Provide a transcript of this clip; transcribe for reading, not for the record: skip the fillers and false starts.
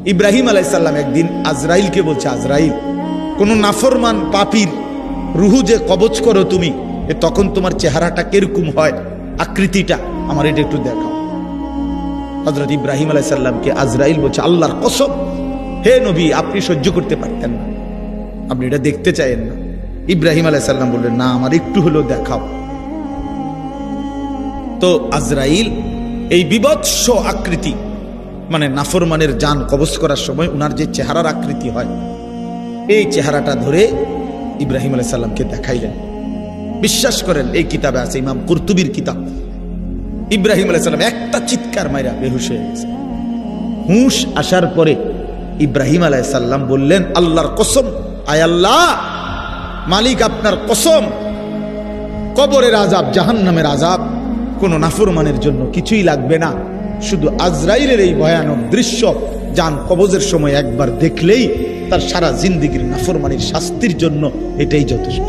ইব্রাহিম আলাইহিস সালাম একদিন আজরাইলকে বলছে, আজরাইল, কোন নাফরমান পাপীর রুহু যে কবজ করো তুমি, তখন তোমার চেহারাটা কিরকম হয়, আকৃতিটা আমার এটা একটু দেখাও। হযরত ইব্রাহিম আলাইহিস সালামকে আজরাইল বলছে, আল্লাহর কসম হে নবী, আপনি সহ্য করতে পারতেন না, আপনি এটা দেখতে চাইেন না। ইব্রাহিম আলাইহিস সালাম বললেন, না, আমার একটু হলেও দেখাও। তো আজরাইল এই বিভৎস আকৃতি, মানে নাফরমানের জান কবজ করার সময় উনার যে চেহারার আকৃতি হয়, এই চেহারাটা ধরে ইব্রাহিম আলাইহিস সালামকে দেখাইলেন। বিশ্বাস করেন, এই কিতাবে আছে, ইমাম কুরতুবীর কিতাব। ইব্রাহিম আলাইহিস সালাম একটা চিৎকার মাইরা বেহুশ হয়ে গেছে। হুঁশ আসার পরে ইব্রাহিম আলাইহিস সালাম বললেন, আল্লাহর কসম, আয় আল্লাহ, মালিক আপনার কসম, কবরের আযাব, জাহান্নামের আযাব কোন নাফরমানের জন্য কিছুই লাগবে না, শুধু আজরাইলের এই ভয়ানক দৃশ্য জান কবজের সময় একবার দেখলেই তার সারা জিন্দেগীর নাফরমানির শাস্তির জন্য এটাই যথেষ্ট।